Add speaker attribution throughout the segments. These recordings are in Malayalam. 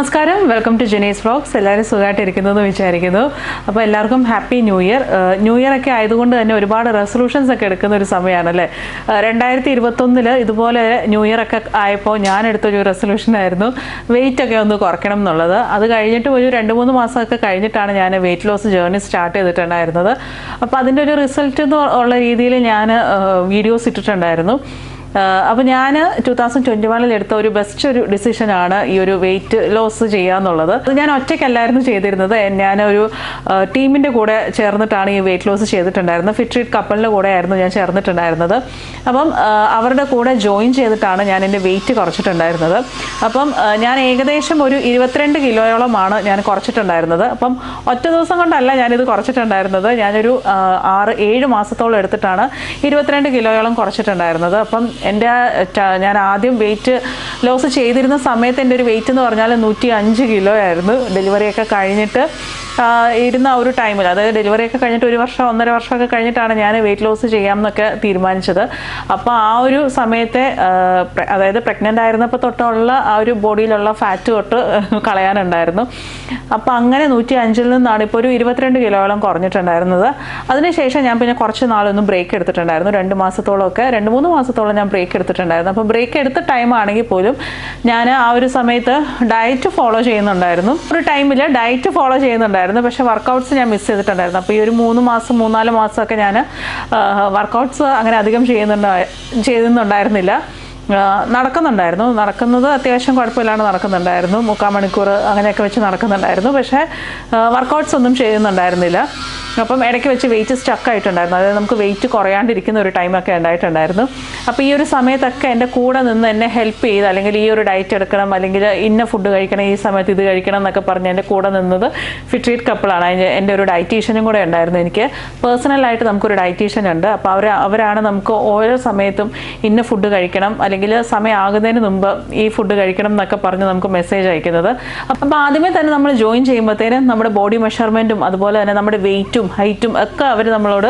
Speaker 1: നമസ്കാരം, വെൽക്കം ടു ജെനീസ് വ്ലോഗ്സ്. എല്ലാവരും സുഖമായിട്ടിരിക്കുന്നതെന്ന് വിചാരിക്കുന്നു. അപ്പോൾ എല്ലാവർക്കും happy new year. New year ഒക്കെ ആയതുകൊണ്ട് തന്നെ ഒരുപാട് റെസൊല്യൂഷൻസ് ഒക്കെ എടുക്കുന്ന ഒരു സമയമാണല്ലേ. 2021 ഇതുപോലെ ന്യൂ ഇയർ ഒക്കെ ആയപ്പോൾ ഞാൻ എടുത്തൊരു റെസൊല്യൂഷനായിരുന്നു വെയിറ്റ് ഒക്കെ ഒന്ന് കുറയ്ക്കണം എന്നുള്ളത്. അത് കഴിഞ്ഞിട്ട് ഒരു 2-3 മാസമൊക്കെ കഴിഞ്ഞിട്ടാണ് ഞാൻ വെയിറ്റ് ലോസ് ജേർണി സ്റ്റാർട്ട് ചെയ്തിട്ടുണ്ടായിരുന്നത്. അപ്പോൾ അതിൻ്റെ ഒരു റിസൾട്ട് എന്നുള്ള രീതിയിൽ ഞാൻ വീഡിയോസ് ഇട്ടിട്ടുണ്ടായിരുന്നു. അപ്പോൾ ഞാൻ 2021 എടുത്ത ഒരു ബെസ്റ്റ് ഒരു ഡിസിഷനാണ് ഈ ഒരു വെയിറ്റ് ലോസ് ചെയ്യുക എന്നുള്ളത്. അത് ഞാൻ ഒറ്റയ്ക്കല്ലായിരുന്നു ചെയ്തിരുന്നത്. ഞാനൊരു ടീമിൻ്റെ കൂടെ ചേർന്നിട്ടാണ് ഈ വെയിറ്റ് ലോസ് ചെയ്തിട്ടുണ്ടായിരുന്നത്. ഫിറ്റ് കപ്പിളിൻ്റെ കൂടെ ആയിരുന്നു ഞാൻ ചേർന്നിട്ടുണ്ടായിരുന്നത്. അപ്പം അവരുടെ കൂടെ ജോയിൻ ചെയ്തിട്ടാണ് ഞാൻ എൻ്റെ വെയിറ്റ് കുറച്ചിട്ടുണ്ടായിരുന്നത്. അപ്പം ഞാൻ ഏകദേശം ഒരു 22 കിലോയോളമാണ് ഞാൻ കുറച്ചിട്ടുണ്ടായിരുന്നത്. അപ്പം ഒറ്റ ദിവസം കൊണ്ടല്ല ഞാനിത് കുറച്ചിട്ടുണ്ടായിരുന്നത്. ഞാനൊരു 6-7 മാസത്തോളം എടുത്തിട്ടാണ് 22 കിലോയോളം കുറച്ചിട്ടുണ്ടായിരുന്നത്. അപ്പം ഞാൻ ആദ്യം വെയിറ്റ് ലോസ് ചെയ്തിരുന്ന സമയത്ത് എൻ്റെ ഒരു വെയിറ്റ് എന്ന് പറഞ്ഞാൽ 105 കിലോ ആയിരുന്നു. ഡെലിവറിയൊക്കെ കഴിഞ്ഞിട്ട് ഇരുന്ന ഒരു ടൈമിൽ, അതായത് ഡെലിവറിയൊക്കെ കഴിഞ്ഞിട്ട് 1 വർഷം 1.5 വർഷമൊക്കെ കഴിഞ്ഞിട്ടാണ് ഞാൻ വെയിറ്റ് ലോസ് ചെയ്യാമെന്നൊക്കെ തീരുമാനിച്ചത്. അപ്പോൾ ആ ഒരു സമയത്തെ, അതായത് പ്രഗ്നൻ്റ് ആയിരുന്നപ്പോൾ തൊട്ടുള്ള ആ ഒരു ബോഡിയിലുള്ള ഫാറ്റ് തൊട്ട് കളയാനുണ്ടായിരുന്നു. അപ്പോൾ അങ്ങനെ 105 നിന്നാണ് ഇപ്പോൾ ഒരു 22 കിലോയോളം കുറഞ്ഞിട്ടുണ്ടായിരുന്നത്. അതിനുശേഷം ഞാൻ പിന്നെ കുറച്ച് നാളൊന്നും ബ്രേക്ക് എടുത്തിട്ടുണ്ടായിരുന്നു. 2 മാസത്തോളമൊക്കെ 2-3 മാസത്തോളം ഞാൻ ബ്രേക്ക് എടുത്തിട്ടുണ്ടായിരുന്നു. അപ്പോൾ ബ്രേക്ക് എടുത്ത ടൈം ആണെങ്കിൽ പോലും ഞാൻ ആ ഒരു സമയത്ത് ഡയറ്റ് ഫോളോ ചെയ്യുന്നുണ്ടായിരുന്നു. ഒരു ടൈമിൽ ഡയറ്റ് ഫോളോ ചെയ്യുന്നുണ്ടായിരുന്നു, പക്ഷേ വർക്കൗട്ട്സ് ഞാൻ മിസ് ചെയ്തിട്ടുണ്ടായിരുന്നു. അപ്പോൾ ഈ ഒരു 3-4 മാസമൊക്കെ ഞാൻ വർക്കൗട്ട്സ് അങ്ങനെ അധികം ചെയ്യുന്നുണ്ടായിരുന്നില്ല. നടക്കുന്നത് അത്യാവശ്യം കുഴപ്പമില്ലാണ്ട് നടക്കുന്നുണ്ടായിരുന്നു. 3/4 മണിക്കൂർ അങ്ങനെയൊക്കെ വെച്ച് നടക്കുന്നുണ്ടായിരുന്നു. പക്ഷേ വർക്കൗട്ട്സ് ഒന്നും ചെയ്യുന്നുണ്ടായിരുന്നില്ല. അപ്പം ഇടയ്ക്ക് വെച്ച് വെയിറ്റ് സ്റ്റക്ക് ആയിട്ടുണ്ടായിരുന്നു. അതായത് നമുക്ക് വെയിറ്റ് കുറയാണ്ടിരിക്കുന്ന ഒരു ടൈമൊക്കെ ഉണ്ടായിട്ടുണ്ടായിരുന്നു. അപ്പോൾ ഈ ഒരു സമയത്തൊക്കെ എൻ്റെ കൂടെ നിന്ന് എന്നെ ഹെൽപ്പ് ചെയ്ത്, അല്ലെങ്കിൽ ഈ ഒരു ഡയറ്റ് എടുക്കണം, അല്ലെങ്കിൽ ഇന്ന ഫുഡ് കഴിക്കണം, ഈ സമയത്ത് ഇത് കഴിക്കണം എന്നൊക്കെ പറഞ്ഞ് എൻ്റെ കൂടെ നിന്നത് ഫിറ്റ് കപ്പിളാണ്. എൻ്റെ ഒരു ഡയറ്റീഷ്യനും കൂടെ ഉണ്ടായിരുന്നു. എനിക്ക് പേഴ്സണലായിട്ട് നമുക്കൊരു ഡയറ്റീഷ്യൻ ഉണ്ട്. അപ്പോൾ അവരാണ് നമുക്ക് ഓരോ സമയത്തും ഇന്ന ഫുഡ് കഴിക്കണം, അല്ലെങ്കിൽ സമയം ആകുന്നതിന് മുമ്പ് ഈ ഫുഡ് കഴിക്കണം എന്നൊക്കെ പറഞ്ഞ് നമുക്ക് മെസ്സേജ് അയക്കുന്നത്. അപ്പോൾ ആദ്യമേ തന്നെ നമ്മൾ ജോയിൻ ചെയ്യുമ്പോഴത്തേനും നമ്മുടെ ബോഡി മെഷർമെൻറ്റും അതുപോലെ തന്നെ നമ്മുടെ വെയിറ്റും ഹൈറ്റും ഒക്കെ അവർ നമ്മളോട്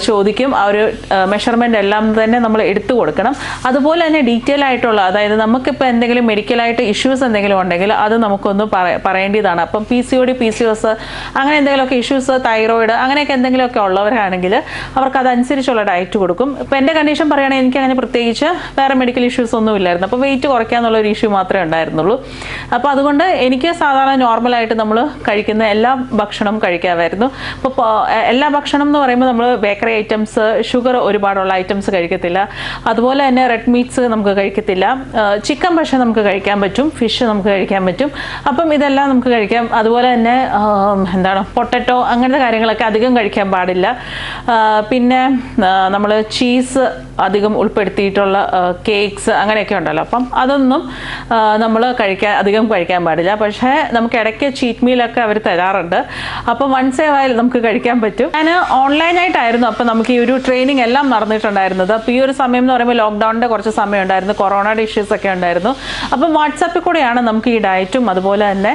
Speaker 1: ചോദിക്കും. ആ ഒരു മെഷർമെൻ്റ് എല്ലാം തന്നെ നമ്മൾ എടുത്തു കൊടുക്കണം. അതുപോലെ തന്നെ ഡീറ്റെയിൽ ആയിട്ടുള്ള, അതായത് നമുക്കിപ്പോൾ എന്തെങ്കിലും മെഡിക്കലായിട്ട് ഇഷ്യൂസ് എന്തെങ്കിലും ഉണ്ടെങ്കിൽ അത് നമുക്കൊന്ന് പറയേണ്ടതാണ്. അപ്പം PCOD PCOS അങ്ങനെ എന്തെങ്കിലുമൊക്കെ ഇഷ്യൂസ്, തൈറോയിഡ് അങ്ങനെയൊക്കെ എന്തെങ്കിലുമൊക്കെ ഉള്ളവരാണെങ്കിൽ അവർക്ക് അതനുസരിച്ചുള്ള ഡയറ്റ് കൊടുക്കും. ഇപ്പോൾ എൻ്റെ കണ്ടീഷൻ പറയുകയാണെങ്കിൽ എനിക്ക് അങ്ങനെ പ്രത്യേകിച്ച് വേറെ മെഡിക്കൽ ഇഷ്യൂസ് ഒന്നും ഇല്ലായിരുന്നു. അപ്പോൾ വെയിറ്റ് കുറയ്ക്കാന്നുള്ള ഒരു ഇഷ്യൂ മാത്രമേ ഉണ്ടായിരുന്നുള്ളൂ. അപ്പോൾ അതുകൊണ്ട് എനിക്ക് സാധാരണ നോർമലായിട്ട് നമ്മൾ കഴിക്കുന്ന എല്ലാ ഭക്ഷണവും കഴിക്കാമായിരുന്നു. ഇപ്പോൾ എല്ലാ ഭക്ഷണം എന്ന് പറയുമ്പോൾ നമ്മൾ ബേക്കറി ഐറ്റംസ്, ഷുഗർ ഒരുപാടുള്ള ഐറ്റംസ് കഴിക്കത്തില്ല. അതുപോലെ തന്നെ റെഡ് മീറ്റ്സ് നമുക്ക് കഴിക്കത്തില്ല. ചിക്കൻ പക്ഷേ നമുക്ക് കഴിക്കാൻ പറ്റും, ഫിഷ് നമുക്ക് കഴിക്കാൻ പറ്റും. അപ്പം ഇതെല്ലാം നമുക്ക് കഴിക്കാം. അതുപോലെ തന്നെ പൊട്ടറ്റോ അങ്ങനത്തെ കാര്യങ്ങളൊക്കെ അധികം കഴിക്കാൻ പാടില്ല. പിന്നെ നമ്മൾ ചീസ് അധികം ഉൾപ്പെടുത്തിയിട്ടുള്ള കേക്ക്സ് അങ്ങനെയൊക്കെ ഉണ്ടല്ലോ. അപ്പം അതൊന്നും നമ്മൾ അധികം കഴിക്കാൻ പാടില്ല. പക്ഷേ നമുക്ക് ഇടയ്ക്ക് ചീറ്റ് മീലൊക്കെ അവർ തരാറുണ്ട്. അപ്പം വൺസ് എ വൈൽ നമുക്ക് കഴിക്കാൻ പറ്റും. ഞാൻ ഓൺലൈനായിട്ടായിരുന്നു അപ്പോൾ നമുക്ക് ഈ ഒരു ട്രെയിനിങ് എല്ലാം നടന്നിട്ടുണ്ടായിരുന്നത്. അപ്പോൾ ഈ ഒരു സമയം എന്ന് പറയുമ്പോൾ ലോക്ക്ഡൗണിൻ്റെ കുറച്ച് സമയം ഉണ്ടായിരുന്നു, കൊറോണയുടെ ഇഷ്യൂസ് ഒക്കെ ഉണ്ടായിരുന്നു. അപ്പം വാട്സാപ്പിൽ കൂടെയാണ് നമുക്ക് ഈ ഡയറ്റും അതുപോലെ തന്നെ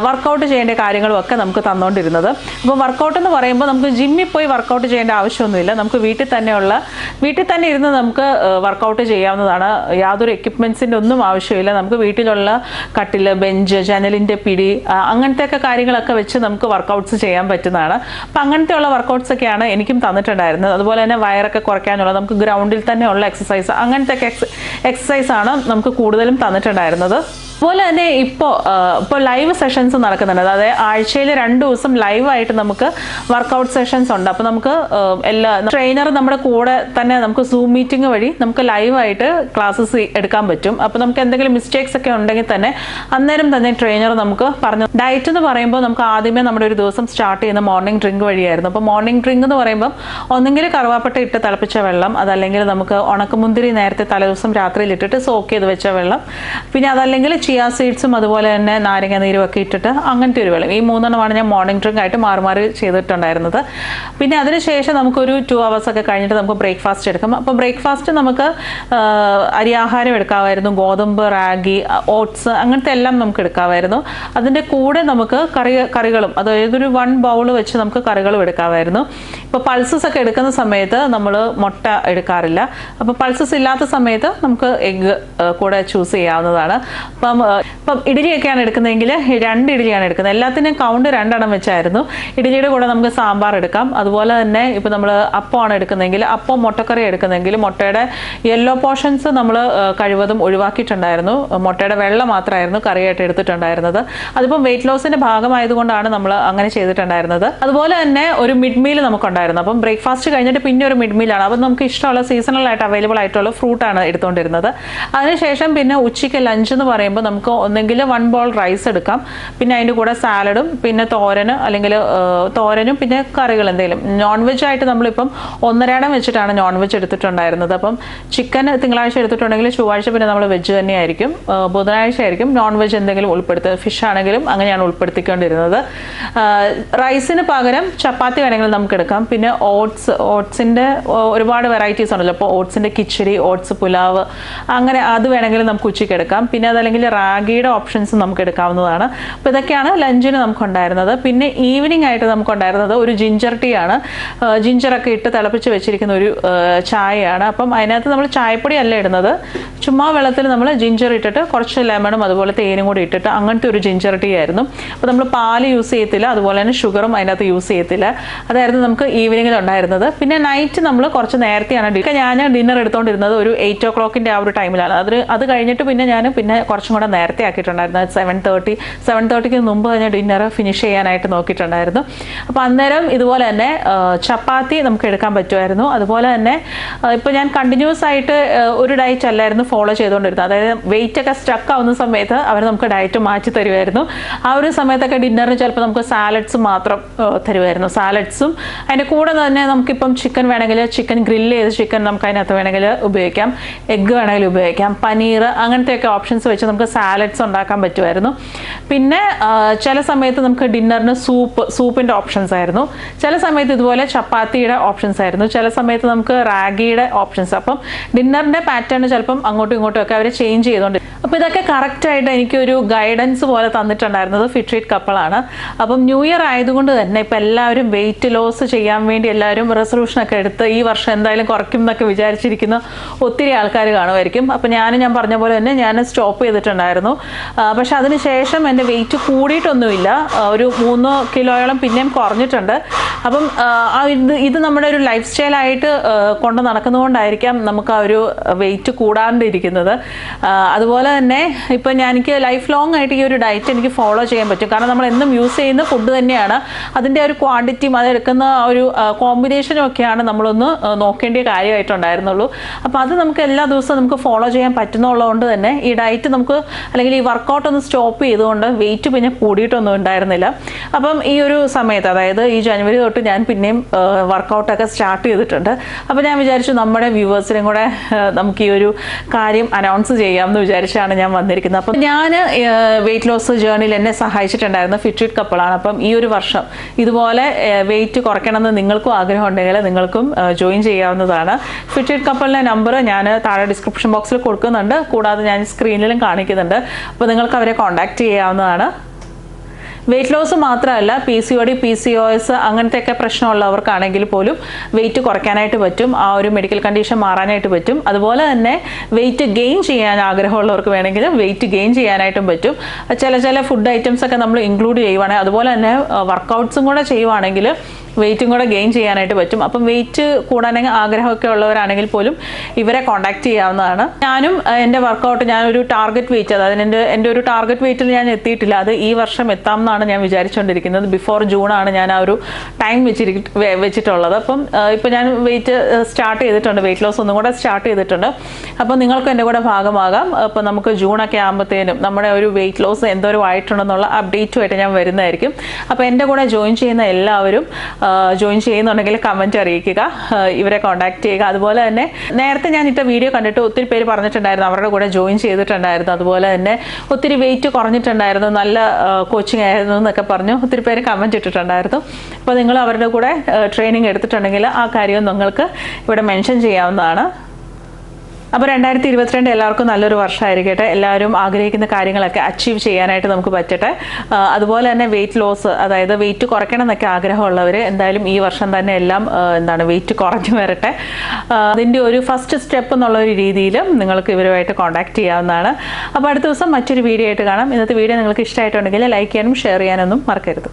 Speaker 1: വർക്കൗട്ട് ചെയ്യേണ്ട കാര്യങ്ങളും ഒക്കെ നമുക്ക് തന്നുകൊണ്ടിരുന്നത്. അപ്പോൾ വർക്കൗട്ട് എന്ന് പറയുമ്പോൾ നമുക്ക് ജിമ്മിൽ പോയി വർക്കൗട്ട് ചെയ്യേണ്ട ആവശ്യമൊന്നുമില്ല. നമുക്ക് വീട്ടിൽ തന്നെ ഇരുന്ന് നമുക്ക് വർക്കൗട്ട് ചെയ്യാവുന്നതാണ്. യാതൊരു എക്യുപ്മെൻറ്റ്സിൻ്റെ ഒന്നും ആവശ്യമില്ല. നമുക്ക് വീട്ടിലുള്ള കട്ടിൽ, ബെഞ്ച്, ജനലിൻ്റെ പിടി അങ്ങനത്തെയൊക്കെ കാര്യങ്ങളൊക്കെ വെച്ച് നമുക്ക് വർക്കൗട്ട്സ് ചെയ്യാൻ പറ്റുന്നതാണ്. അപ്പം അങ്ങനത്തെയുള്ള വർക്കൗട്ട്സ് ഒക്കെയാണ് എനിക്കും തന്നിട്ടുണ്ടായിരുന്നത്. അതുപോലെ തന്നെ വയറൊക്കെ കുറയ്ക്കാനുള്ള, നമുക്ക് ഗ്രൗണ്ടിൽ തന്നെ ഉള്ള എക്സസൈസ്, അങ്ങനത്തെ എക്സസൈസാണ് നമുക്ക് കൂടുതലും തന്നിട്ടുണ്ടായിരുന്നത്. അതുപോലെ തന്നെ ഇപ്പോൾ ലൈവ് സെഷൻസ് നടക്കുന്നുണ്ട്. അതായത് ആഴ്ചയിൽ 2 ദിവസം ലൈവായിട്ട് നമുക്ക് വർക്കൗട്ട് സെഷൻസ് ഉണ്ട്. അപ്പോൾ നമുക്ക് എല്ലാ ട്രെയിനർ നമ്മുടെ കൂടെ തന്നെ നമുക്ക് സൂം മീറ്റിംഗ് വഴി നമുക്ക് ലൈവായിട്ട് ക്ലാസ്സസ് എടുക്കാൻ പറ്റും. അപ്പോൾ നമുക്ക് എന്തെങ്കിലും മിസ്റ്റേക്സ് ഒക്കെ ഉണ്ടെങ്കിൽ തന്നെ അന്നേരം തന്നെ ട്രെയിനർ നമുക്ക് പറഞ്ഞു. ഡയറ്റ് എന്ന് പറയുമ്പോൾ നമുക്ക് ആദ്യമേ നമ്മുടെ ഒരു ദിവസം സ്റ്റാർട്ട് ചെയ്യുന്ന മോർണിംഗ് ഡ്രിങ്ക് വഴിയായിരുന്നു. അപ്പോൾ മോർണിംഗ് ഡ്രിങ്ക് എന്ന് പറയുമ്പോൾ ഒന്നെങ്കിൽ കറുവാപ്പട്ട ഇട്ട് തിളപ്പിച്ച വെള്ളം, അതല്ലെങ്കിൽ നമുക്ക് ഉണക്കമുന്തിരി നേരത്തെ തലേദിവസം രാത്രിയിൽ ഇട്ടിട്ട് സോക്ക് ചെയ്ത് വെച്ച വെള്ളം, പിന്നെ അതല്ലെങ്കിൽ ചിയ സീഡ്സും അതുപോലെ തന്നെ നാരങ്ങ നീരും ഒക്കെ ഇട്ടിട്ട് അങ്ങനത്തെ ഒരു വെള്ളം. ഈ 3 ഞാൻ മോർണിംഗ് ഡ്രിങ്ക് ആയിട്ട് മാറി ചെയ്തിട്ടുണ്ടായിരുന്നത്. പിന്നെ അതിനുശേഷം നമുക്കൊരു 2 hours ഒക്കെ കഴിഞ്ഞിട്ട് നമുക്ക് ബ്രേക്ക്ഫാസ്റ്റ് എടുക്കാം. അപ്പോൾ ബ്രേക്ക്ഫാസ്റ്റ് നമുക്ക് അരിയാഹാരം എടുക്കാമായിരുന്നു, ഗോതമ്പ്, റാഗി, ഓട്സ് അങ്ങനത്തെ എല്ലാം നമുക്ക് എടുക്കാമായിരുന്നു. അതിൻ്റെ കൂടെ നമുക്ക് കറികളും, അതായത് ഒരു 1 ബൗൾ വെച്ച് നമുക്ക് കറികളും എടുക്കാമായിരുന്നു. ഇപ്പോൾ പൾസസ് ഒക്കെ എടുക്കുന്ന സമയത്ത് നമ്മൾ മുട്ട എടുക്കാറില്ല. അപ്പോൾ പൾസസ് ഇല്ലാത്ത സമയത്ത് നമുക്ക് എഗ്ഗ് കൂടെ ചൂസ് ചെയ്യാവുന്നതാണ്. ഇപ്പം ഇഡ്ഡലിയൊക്കെയാണ് എടുക്കുന്നതെങ്കിൽ 2 ഇഡ്ഡലിയാണ് എടുക്കുന്നത്. എല്ലാത്തിനും കൗണ്ട് 2 എണ്ണം വെച്ചായിരുന്നു. ഇഡ്ഡലിയുടെ കൂടെ നമുക്ക് സാമ്പാർ എടുക്കാം. അതുപോലെ തന്നെ ഇപ്പോൾ നമ്മൾ അപ്പമാണ് എടുക്കുന്നതെങ്കിൽ അപ്പം, മുട്ടക്കറി എടുക്കുന്നതെങ്കിൽ മുട്ടയുടെ യെല്ലോ പോർഷൻസ് നമ്മൾ കഴിവതും ഒഴിവാക്കിയിട്ടുണ്ടായിരുന്നു. മുട്ടയുടെ വെള്ള മാത്രമായിരുന്നു കറിയായിട്ട് എടുത്തിട്ടുണ്ടായിരുന്നത്. അതിപ്പം വെയിറ്റ് ലോസിന്റെ ഭാഗമായതുകൊണ്ടാണ് നമ്മൾ അങ്ങനെ ചെയ്തിട്ടുണ്ടായിരുന്നത്. അതുപോലെ തന്നെ ഒരു മിഡ് മീൽ നമുക്കുണ്ടായിരുന്നു. അപ്പം ബ്രേക്ക്ഫാസ്റ്റ് കഴിഞ്ഞിട്ട് പിന്നെ ഒരു മിഡ് മീലാണ്. അപ്പം നമുക്ക് ഇഷ്ടമുള്ള സീസണൽ ആയിട്ട് അവൈലബിൾ ആയിട്ടുള്ള ഫ്രൂട്ടാണ് എടുത്തുകൊണ്ടിരുന്നത്. അതിനുശേഷം പിന്നെ ഉച്ചയ്ക്ക് ലഞ്ച് എന്ന് പറയുമ്പോൾ നമുക്ക് ഒന്നെങ്കിൽ 1 ബോൾ റൈസ് എടുക്കാം, പിന്നെ അതിൻ്റെ കൂടെ സാലഡും, പിന്നെ തോരനും പിന്നെ കറികൾ എന്തെങ്കിലും. നോൺ വെജ് ആയിട്ട് നമ്മളിപ്പം 1.5 വെച്ചിട്ടാണ് നോൺ വെജ് എടുത്തിട്ടുണ്ടായിരുന്നത്. അപ്പം ചിക്കൻ തിങ്കളാഴ്ച എടുത്തിട്ടുണ്ടെങ്കിൽ ചൊവ്വാഴ്ച പിന്നെ നമ്മൾ വെജ് തന്നെയായിരിക്കും, ബുധനാഴ്ച ആയിരിക്കും നോൺ വെജ് എന്തെങ്കിലും ഉൾപ്പെടുത്തുക. ഫിഷ് ആണെങ്കിലും അങ്ങനെയാണ് ഉൾപ്പെടുത്തിക്കൊണ്ടിരുന്നത്. റൈസിന് പകരം ചപ്പാത്തി വേണമെങ്കിൽ നമുക്ക് എടുക്കാം. പിന്നെ ഓട്സിൻ്റെ ഒരുപാട് വെറൈറ്റീസ് ഉണ്ടല്ലോ. അപ്പോൾ ഓട്സിൻ്റെ കിച്ചടി, ഓട്സ് പുലാവ്, അങ്ങനെ അത് വേണമെങ്കിൽ നമുക്ക് ഉച്ചയ്ക്ക് എടുക്കാം. പിന്നെ അതല്ലെങ്കിൽ റാഗിയുടെ ഓപ്ഷൻസ് നമുക്ക് എടുക്കാവുന്നതാണ്. അപ്പോൾ ഇതൊക്കെയാണ് ലഞ്ചിന് നമുക്കുണ്ടായിരുന്നത്. പിന്നെ ഈവനിങ് ആയിട്ട് നമുക്കുണ്ടായിരുന്നത് ഒരു ജിഞ്ചർ ടീ ആണ്. ജിഞ്ചറൊക്കെ ഇട്ട് തിളപ്പിച്ച് വെച്ചിരിക്കുന്ന ഒരു ചായയാണ്. അപ്പം അതിനകത്ത് നമ്മൾ ചായപ്പൊടി അല്ല ഇടുന്നത്, ചുമ്മാ വെള്ളത്തിൽ നമ്മൾ ജിഞ്ചർ ഇട്ടിട്ട് കുറച്ച് ലെമണും അതുപോലെ തേനും കൂടി ഇട്ടിട്ട് അങ്ങനത്തെ ഒരു ജിഞ്ചർ ടീ ആയിരുന്നു. അപ്പോൾ നമ്മൾ പാല് യൂസ് ചെയ്യത്തില്ല, അതുപോലെ തന്നെ ഷുഗറും അതിനകത്ത് യൂസ് ചെയ്യത്തില്ല. അതായിരുന്നു നമുക്ക് ഈവനിങ്ങിൽ ഉണ്ടായിരുന്നത്. പിന്നെ നൈറ്റ് നമ്മൾ കുറച്ച് നേരത്തെയാണ് ഞാൻ ഡിന്നർ എടുത്തുകൊണ്ടിരുന്നത് ഒരു 8 o'clock ആ ഒരു ടൈമിലാണ്. അത് കഴിഞ്ഞിട്ട് പിന്നെ ഞാൻ കുറച്ചും കൂടെ നേരത്തെ ആക്കിയിട്ടുണ്ടായിരുന്നു. 7:30 മുമ്പ് തന്നെ ഡിന്നർ ഫിനിഷ് ചെയ്യാനായിട്ട് നോക്കിയിട്ടുണ്ടായിരുന്നു. അപ്പോൾ അന്നേരം ഇതുപോലെ തന്നെ ചപ്പാത്തി നമുക്ക് എടുക്കാൻ പറ്റുമായിരുന്നു. അതുപോലെ തന്നെ ഇപ്പോൾ ഞാൻ കണ്ടിന്യൂസ് ആയിട്ട് ഒരു ഡയറ്റ് അല്ലായിരുന്നു ഫോളോ ചെയ്തുകൊണ്ടിരുന്നത്. അതായത് വെയിറ്റ് ഒക്കെ സ്റ്റക്ക് ആവുന്ന സമയത്ത് അവർ നമുക്ക് ഡയറ്റ് മാറ്റി തരുമായിരുന്നു. ആ ഒരു സമയത്തൊക്കെ ഡിന്നറിന് ചിലപ്പോൾ നമുക്ക് സാലഡ്സ് മാത്രം തരുമായിരുന്നു. സാലഡ്സും അതിൻ്റെ കൂടെ തന്നെ നമുക്കിപ്പം ചിക്കൻ വേണമെങ്കിൽ ചിക്കൻ ഗ്രില്ല് ചെയ്ത് ചിക്കൻ നമുക്ക് അതിനകത്ത് വേണമെങ്കിൽ ഉപയോഗിക്കാം, എഗ്ഗ് വേണമെങ്കിൽ ഉപയോഗിക്കാം, പനീർ, അങ്ങനത്തെയൊക്കെ ഓപ്ഷൻസ് വെച്ച് നമുക്ക് സാലഡ്സ് ഉണ്ടാക്കാൻ പറ്റുമായിരുന്നു. പിന്നെ ചില സമയത്ത് നമുക്ക് ഡിന്നറിന് സൂപ്പിൻ്റെ ഓപ്ഷൻസ് ആയിരുന്നു. ചില സമയത്ത് ഇതുപോലെ ചപ്പാത്തിയുടെ ഓപ്ഷൻസ് ആയിരുന്നു. ചില സമയത്ത് നമുക്ക് റാഗിയുടെ ഓപ്ഷൻസ്. അപ്പം ഡിന്നറിൻ്റെ പാറ്റേൺ ചിലപ്പം അങ്ങോട്ടും ഇങ്ങോട്ടും ഒക്കെ അവർ ചേഞ്ച് ചെയ്തുകൊണ്ട്. അപ്പോൾ ഇതൊക്കെ കറക്റ്റായിട്ട് എനിക്കൊരു ഗൈഡൻസ് പോലെ തന്നിട്ടുണ്ടായിരുന്നത് ഫിറ്റ് കപ്പിളാണ്. അപ്പം ന്യൂ ഇയർ ആയതുകൊണ്ട് തന്നെ ഇപ്പം എല്ലാവരും വെയിറ്റ് ലോസ് ചെയ്യാൻ വേണ്ടി എല്ലാവരും റെസൊല്യൂഷനൊക്കെ എടുത്ത് ഈ വർഷം എന്തായാലും കുറയ്ക്കും എന്നൊക്കെ വിചാരിച്ചിരിക്കുന്ന ഒത്തിരി ആൾക്കാർ കാണുമായിരിക്കും. അപ്പം ഞാൻ പറഞ്ഞ പോലെ തന്നെ ഞാൻ സ്റ്റോപ്പ് ചെയ്തിട്ടുണ്ടായിരുന്നു. പക്ഷെ അതിനുശേഷം എൻ്റെ വെയിറ്റ് കൂടിയിട്ടൊന്നുമില്ല, ഒരു 3 കിലോയോളം പിന്നെയും കുറഞ്ഞിട്ടുണ്ട്. അപ്പം ഇത് നമ്മുടെ ഒരു ലൈഫ് സ്റ്റൈലായിട്ട് കൊണ്ട് നടക്കുന്നതുകൊണ്ടായിരിക്കാം നമുക്ക് ആ ഒരു വെയിറ്റ് കൂടാണ്ടിരിക്കുന്നത്. അതുപോലെ തന്നെ ഇപ്പം എനിക്ക് ലൈഫ് ലോങ് ആയിട്ട് ഈ ഒരു ഡയറ്റ് എനിക്ക് ഫോളോ ചെയ്യാൻ പറ്റും. കാരണം നമ്മൾ എന്നും യൂസ് ചെയ്യുന്ന ഫുഡ് തന്നെയാണ്. അതിൻ്റെ ഒരു ക്വാണ്ടിറ്റിയും അതെടുക്കുന്ന ഒരു കോമ്പിനേഷനും ഒക്കെയാണ് നമ്മളൊന്ന് നോക്കേണ്ട കാര്യമായിട്ടുണ്ടായിരുന്നുള്ളൂ. അപ്പോൾ അത് നമുക്ക് എല്ലാ ദിവസവും നമുക്ക് ഫോളോ ചെയ്യാൻ പറ്റുന്നുള്ളതുകൊണ്ട് തന്നെ ഈ ഡയറ്റ് നമുക്ക് അല്ലെങ്കിൽ ഈ വർക്കൗട്ട് ഒന്ന് സ്റ്റോപ്പ് ചെയ്തുകൊണ്ട് വെയിറ്റ് പിന്നെ കൂടിയിട്ടൊന്നും ഉണ്ടായിരുന്നില്ല. അപ്പം ഈ ഒരു സമയത്ത്, അതായത് ഈ ജനുവരി തൊട്ട് ഞാൻ പിന്നെയും വർക്കൗട്ടൊക്കെ സ്റ്റാർട്ട് ചെയ്തിട്ടുണ്ട്. അപ്പോൾ ഞാൻ വിചാരിച്ചു നമ്മുടെ വ്യൂവേഴ്സിനും കൂടെ നമുക്ക് ഈ ഒരു കാര്യം അനൗൺസ് ചെയ്യാമെന്ന് വിചാരിച്ചാണ് ഞാൻ വന്നിരിക്കുന്നത്. അപ്പം ഞാൻ വെയിറ്റ് ലോസ് ജേർണിയിൽ എന്നെ സഹായിച്ചിട്ടുണ്ടായിരുന്ന ഫിറ്റ് കപ്പിളാണ്. അപ്പം ഈ ഒരു വർഷം ഇതുപോലെ വെയിറ്റ് കുറയ്ക്കണമെന്ന് നിങ്ങൾക്കും ആഗ്രഹം ഉണ്ടെങ്കിൽ നിങ്ങൾക്കും ജോയിൻ ചെയ്യാവുന്നതാണ്. ഫിറ്റ് കപ്പിളിൻ്റെ നമ്പർ ഞാൻ താഴെ ഡിസ്ക്രിപ്ഷൻ ബോക്സിൽ കൊടുക്കുന്നുണ്ട്, കൂടാതെ ഞാൻ സ്ക്രീനിലും കാണിക്കുന്നുണ്ട്. അപ്പോൾ നിങ്ങൾക്ക് അവരെ കോൺടാക്ട് ചെയ്യാവുന്നതാണ്. വെയിറ്റ് ലോസ് മാത്രമല്ല, PCOD, PCOS അങ്ങനത്തെയൊക്കെ പ്രശ്നമുള്ളവർക്കാണെങ്കിൽ പോലും വെയിറ്റ് കുറയ്ക്കാനായിട്ട് പറ്റും, ആ ഒരു മെഡിക്കൽ കണ്ടീഷൻ മാറാനായിട്ട് പറ്റും. അതുപോലെ തന്നെ വെയിറ്റ് ഗെയിൻ ചെയ്യാൻ ആഗ്രഹമുള്ളവർക്ക് വേണമെങ്കിൽ വെയിറ്റ് ഗെയിൻ ചെയ്യാനായിട്ടും പറ്റും. ചില ഫുഡ് ഐറ്റംസ് ഒക്കെ നമ്മൾ ഇൻക്ലൂഡ് ചെയ്യുവാണെങ്കിൽ, അതുപോലെ തന്നെ വർക്കൗട്ട്സും കൂടെ ചെയ്യുവാണെങ്കിൽ വെയിറ്റും കൂടെ ഗെയിൻ ചെയ്യാനായിട്ട് പറ്റും. അപ്പം വെയിറ്റ് കൂടാൻ ആഗ്രഹമൊക്കെ ഉള്ളവരാണെങ്കിൽ പോലും ഇവരെ കോൺടാക്ട് ചെയ്യാവുന്നതാണ്. ഞാനും എൻ്റെ വർക്കൗട്ട് ഞാനൊരു ടാർഗറ്റ് വെയിറ്റ്, അതായത് എൻ്റെ ഒരു ടാർഗറ്റ് വെയിറ്റിൽ ഞാൻ എത്തിയിട്ടില്ല. അത് ഈ വർഷം എത്താം എന്നാണ് ഞാൻ വിചാരിച്ചുകൊണ്ടിരിക്കുന്നത്. ബിഫോർ ജൂണാണ് ഞാൻ ആ ഒരു ടൈം വെച്ചിട്ടുള്ളത്. അപ്പം ഇപ്പം ഞാൻ വെയിറ്റ് സ്റ്റാർട്ട് ചെയ്തിട്ടുണ്ട്, വെയിറ്റ് ലോസ് ഒന്നും കൂടെ സ്റ്റാർട്ട് ചെയ്തിട്ടുണ്ട്. അപ്പം നിങ്ങൾക്കും എൻ്റെ കൂടെ ഭാഗമാകാം. അപ്പം നമുക്ക് ജൂണൊക്കെ ആകുമ്പോഴത്തേനും നമ്മുടെ ഒരു വെയിറ്റ് ലോസ് എന്തോരം ആയിട്ടുണ്ടെന്നുള്ള അപ്ഡേറ്റുമായിട്ട് ഞാൻ വരുന്നതായിരിക്കും. അപ്പോൾ എൻ്റെ കൂടെ ജോയിൻ ചെയ്യുന്ന എല്ലാവരും ജോയിൻ ചെയ്യുന്നുണ്ടെങ്കിൽ കമൻറ്റ് അറിയിക്കുക, ഇവരെ കോൺടാക്ട് ചെയ്യുക. അതുപോലെ തന്നെ നേരത്തെ ഞാൻ ഇട്ട വീഡിയോ കണ്ടിട്ട് ഒത്തിരി പേര് പറഞ്ഞിട്ടുണ്ടായിരുന്നു അവരുടെ കൂടെ ജോയിൻ ചെയ്തിട്ടുണ്ടായിരുന്നു. അതുപോലെ തന്നെ ഒത്തിരി വെയിറ്റ് കുറഞ്ഞിട്ടുണ്ടായിരുന്നു, നല്ല കോച്ചിങ് ആയിരുന്നു എന്നൊക്കെ പറഞ്ഞു ഒത്തിരി പേര് കമൻറ്റ് ഇട്ടിട്ടുണ്ടായിരുന്നു. അപ്പോൾ നിങ്ങൾ അവരുടെ കൂടെ ട്രെയിനിങ് എടുത്തിട്ടുണ്ടെങ്കിൽ ആ കാര്യം നിങ്ങൾക്ക് ഇവിടെ മെൻഷൻ ചെയ്യാവുന്നതാണ്. അപ്പോൾ 2022 എല്ലാവർക്കും നല്ലൊരു വർഷമായിരിക്കട്ടെ. എല്ലാവരും ആഗ്രഹിക്കുന്ന കാര്യങ്ങളൊക്കെ അച്ചീവ് ചെയ്യാനായിട്ട് നമുക്ക് പറ്റട്ടെ. അതുപോലെ തന്നെ വെയിറ്റ് ലോസ്, അതായത് വെയിറ്റ് കുറയ്ക്കണം എന്നൊക്കെ ആഗ്രഹമുള്ളവർ എന്തായാലും ഈ വർഷം തന്നെ എല്ലാം വെയിറ്റ് കുറഞ്ഞു വരട്ടെ. അതിൻ്റെ ഒരു ഫസ്റ്റ് സ്റ്റെപ്പ് എന്നുള്ള ഒരു രീതിയിൽ നിങ്ങൾക്ക് ഇവരുമായിട്ട് കോൺടാക്ട് ചെയ്യാവുന്നതാണ്. അപ്പോൾ അടുത്ത ദിവസം മറ്റൊരു വീഡിയോ ആയിട്ട് കാണാം. ഇന്നത്തെ വീഡിയോ നിങ്ങൾക്ക് ഇഷ്ടമായിട്ടുണ്ടെങ്കിൽ ലൈക്ക് ചെയ്യാനും ഷെയർ ചെയ്യാനൊന്നും മറക്കരുത്.